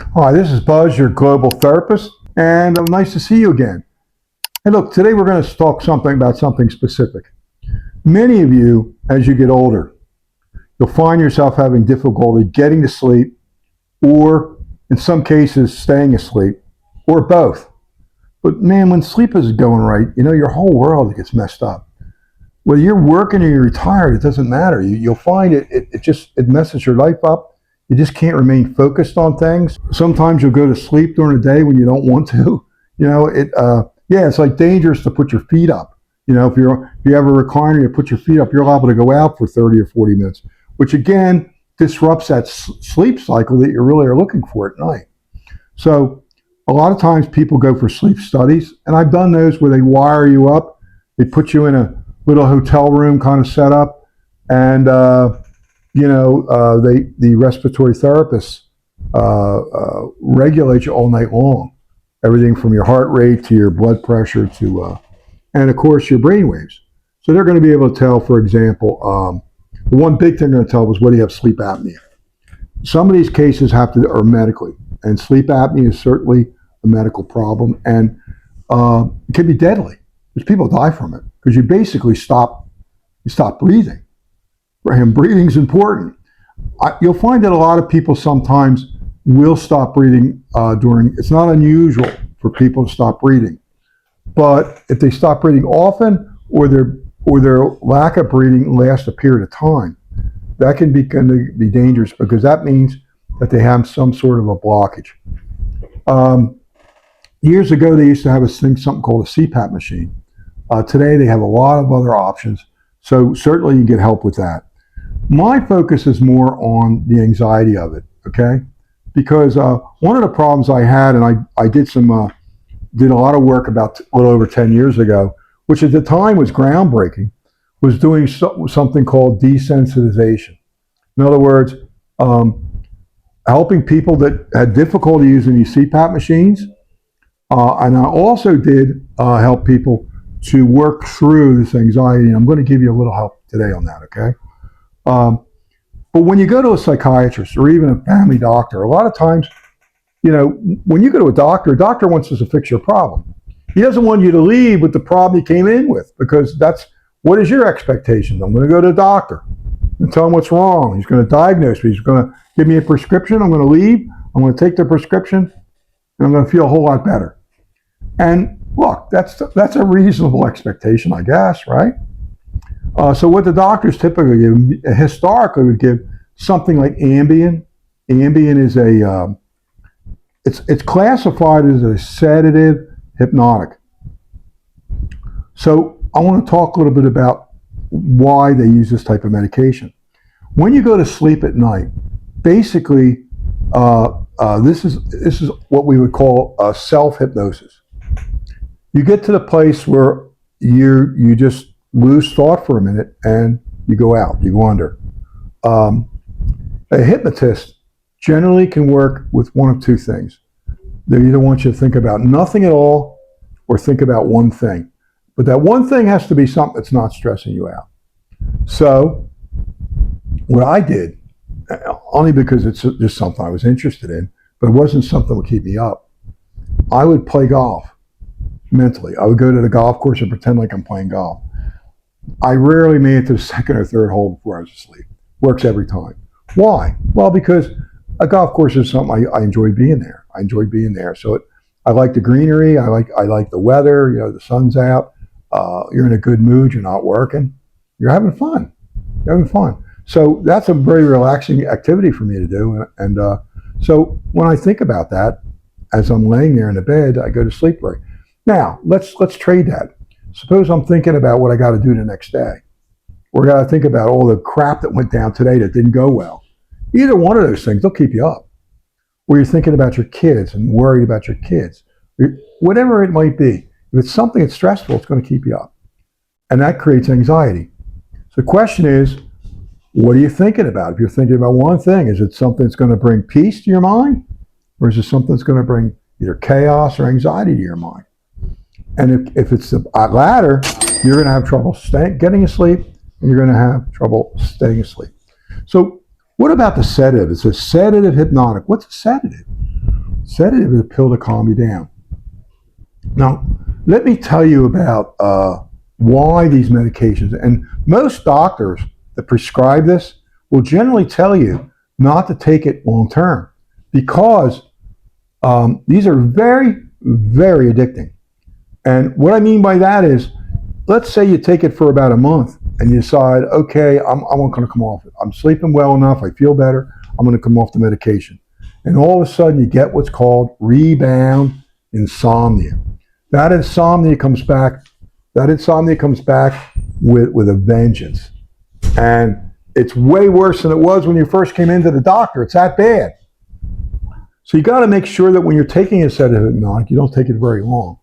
Hi, this is Buzz, your global therapist, and nice to see you again. Hey, look, today we're going to talk something about something specific. Many of you, as you get older, you'll find yourself having difficulty getting to sleep, or in some cases, staying asleep, or both. But man, when sleep is going right, your whole world gets messed up. Whether you're working or you're retired, it doesn't matter. You'll find it messes your life up. You just can't remain focused on things. Sometimes you'll go to sleep during the day when you don't want to. It's like dangerous to put your feet up. If you have a recliner, you put your feet up, you're liable to go out for 30 or 40 minutes, which again disrupts that sleep cycle that you really are looking for at night. So a lot of times people go for sleep studies, and I've done those where they wire you up, they put you in a little hotel room kind of setup, and the respiratory therapists regulate you all night long. Everything from your heart rate to your blood pressure and of course your brain waves. So they're going to be able to tell, for example, the one big thing they're going to tell was whether you have sleep apnea. Some of these cases are medically, and sleep apnea is certainly a medical problem, and it can be deadly. There's people die from it because you basically stop breathing. And breathing is important. You'll find that a lot of people sometimes will stop breathing it's not unusual for people to stop breathing. But if they stop breathing often, or their lack of breathing lasts a period of time, that can be dangerous, because that means that they have some sort of a blockage. Years ago, they used to have something called a CPAP machine. Today, they have a lot of other options. So certainly you get help with that. My focus is more on the anxiety of it, okay? Because one of the problems I had, and I did a lot of work about a little over 10 years ago, which at the time was groundbreaking, was doing something called desensitization. In other words, helping people that had difficulty using these CPAP machines. And I also did help people to work through this anxiety. And I'm going to give you a little help today on that, okay? But when you go to a psychiatrist or even a family doctor, a lot of times, when you go to a doctor wants us to fix your problem. He doesn't want you to leave with the problem you came in with, because what is your expectation? I'm going to go to the doctor and tell him what's wrong. He's going to diagnose me. He's going to give me a prescription. I'm going to leave. I'm going to take the prescription, and I'm going to feel a whole lot better. And look, that's a reasonable expectation, I guess, right? So what the doctors typically give, historically, would give something like Ambien. Ambien is it's classified as a sedative hypnotic. So I want to talk a little bit about why they use this type of medication. When you go to sleep at night, basically, this is what we would call self-hypnosis. You get to the place where you just lose thought for a minute, and you go under. A hypnotist generally can work with one of two things. They either want you to think about nothing at all, or think about one thing. But that one thing has to be something that's not stressing you out. So what I did, only because it's just something I was interested in, but it wasn't something that would keep me up, I would play golf mentally. I would go to the golf course and pretend like I'm playing golf. I rarely made it to the second or third hole before I was asleep. Works every time. Why? Well, because a golf course is something I enjoy being there. So I like the greenery. I like the weather. The sun's out. You're in a good mood. You're not working. You're having fun. So that's a very relaxing activity for me to do. And so when I think about that, as I'm laying there in the bed, I go to sleep right. Now let's trade that. Suppose I'm thinking about what I got to do the next day, or I got to think about all the crap that went down today that didn't go well. Either one of those things, they'll keep you up. Or you're thinking about your kids and worried about your kids. Whatever it might be, if it's something that's stressful, it's going to keep you up. And that creates anxiety. So the question is, what are you thinking about? If you're thinking about one thing, is it something that's going to bring peace to your mind? Or is it something that's going to bring either chaos or anxiety to your mind? And if it's the latter, you're going to have trouble getting asleep, and you're going to have trouble staying asleep. So what about the sedative? It's a sedative hypnotic. What's a sedative? Sedative is a pill to calm you down. Now, let me tell you about why these medications, and most doctors that prescribe this will generally tell you not to take it long term because these are very, very addicting. And what I mean by that is, let's say you take it for about a month and you decide, okay, I'm not going to come off it. I'm sleeping well enough. I feel better. I'm going to come off the medication. And all of a sudden you get what's called rebound insomnia. That insomnia comes back. That insomnia comes back with a vengeance. And it's way worse than it was when you first came into the doctor. It's that bad. So you got to make sure that when you're taking a sedative hypnotic, you don't take it very long.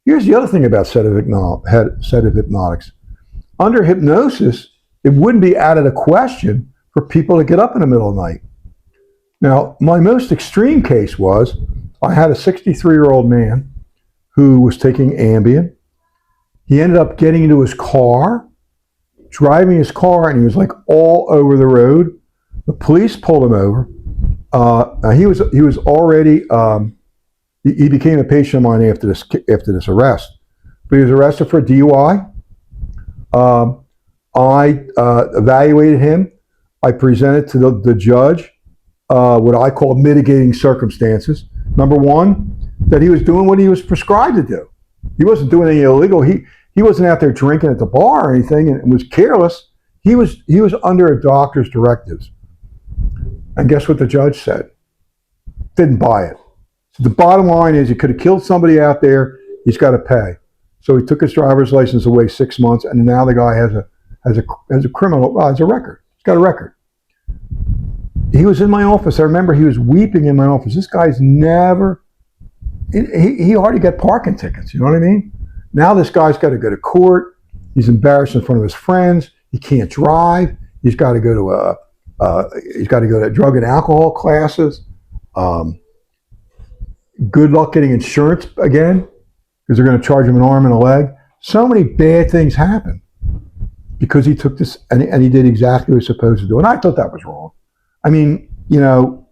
Here's the other thing about sedative hypnotics. Under hypnosis, it wouldn't be out of the question for people to get up in the middle of the night. Now, my most extreme case was I had a 63-year-old man who was taking Ambien. He ended up getting into his car, driving his car, and he was like all over the road. The police pulled him over. He was already he became a patient of mine after this arrest. But he was arrested for DUI. I evaluated him. I presented to the judge what I call mitigating circumstances. Number one, that he was doing what he was prescribed to do. He wasn't doing anything illegal. He wasn't out there drinking at the bar or anything and was careless. He was under a doctor's directives. And guess what the judge said? Didn't buy it. So the bottom line is he could have killed somebody out there. He's got to pay. So he took his driver's license away 6 months, and now the guy has a criminal, has a record. He's got a record. He was in my office. I remember he was weeping in my office. This guy's never, he already got parking tickets, you know what I mean? Now this guy's got to go to court. He's embarrassed in front of his friends. He can't drive. He's got to go to drug and alcohol classes. Good luck getting insurance again, because they're going to charge him an arm and a leg. So many bad things happen because he took this and he did exactly what he was supposed to do. And I thought that was wrong. I mean, you know,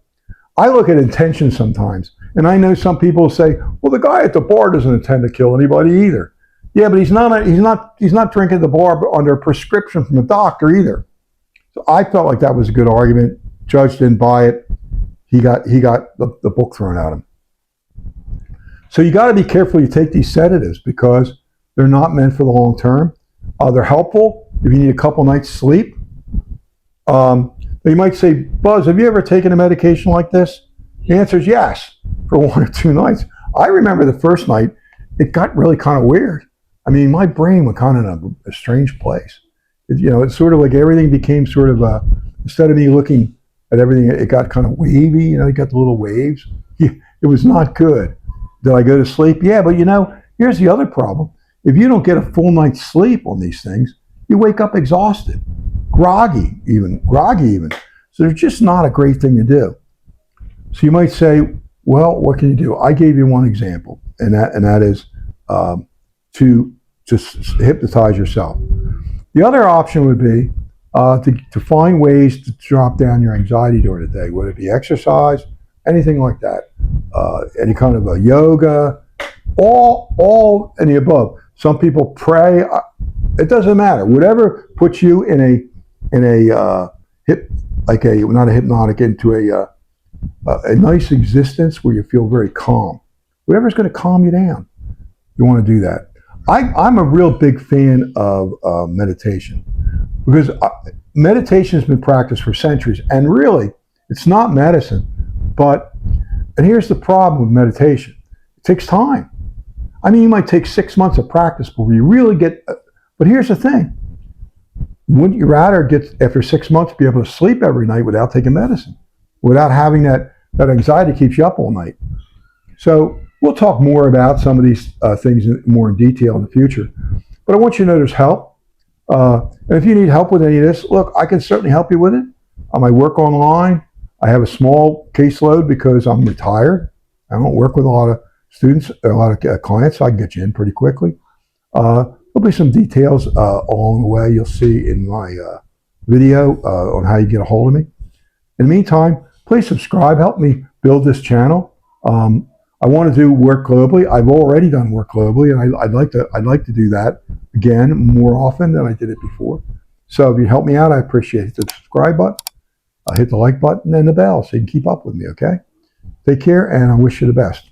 I look at intention sometimes, and I know some people say, well, the guy at the bar doesn't intend to kill anybody either. Yeah, but he's not drinking at the bar under a prescription from a doctor either. So I felt like that was a good argument. Judge didn't buy it. He got the book thrown at him. So you got to be careful you take these sedatives because they're not meant for the long term. They're helpful if you need a couple nights sleep. You might say, Buzz, have you ever taken a medication like this? The answer is yes, for 1 or 2 nights. I remember the first night, it got really kind of weird. I mean, my brain went kind of in a strange place. It's sort of like everything became sort of instead of me looking at everything, it got kind of wavy. You got the little waves. It was not good. Did I go to sleep? Yeah, but here's the other problem. If you don't get a full night's sleep on these things, you wake up exhausted, groggy even. So they're just not a great thing to do. So you might say, well, what can you do? I gave you one example, and that is to just hypnotize yourself. The other option would be to find ways to drop down your anxiety during the day, whether it be exercise, anything like that, any kind of a yoga, all any above. Some people pray. It doesn't matter. Whatever puts you in a not a hypnotic, into a nice existence where you feel very calm. Whatever's going to calm you down, you want to do that. I'm a real big fan of meditation because meditation has been practiced for centuries, and really, it's not medicine. And here's the problem with meditation: it takes time. I mean, you might take 6 months of practice before you really get. But here's the thing: wouldn't you rather get, after 6 months, be able to sleep every night without taking medicine, without having that anxiety keeps you up all night? So we'll talk more about some of these things more in detail in the future. But I want you to know there's help. And if you need help with any of this, look, I can certainly help you with it. I work online. I have a small caseload because I'm retired. I don't work with a lot of students, a lot of clients, so I can get you in pretty quickly. There'll be some details along the way you'll see in my video on how you get a hold of me. In the meantime, please subscribe. Help me build this channel. I want to do work globally. I've already done work globally, and I'd like to do that again more often than I did it before. So if you help me out, I appreciate it. Hit the subscribe button, hit the like button, and the bell so you can keep up with me. Okay. Take care, and I wish you the best.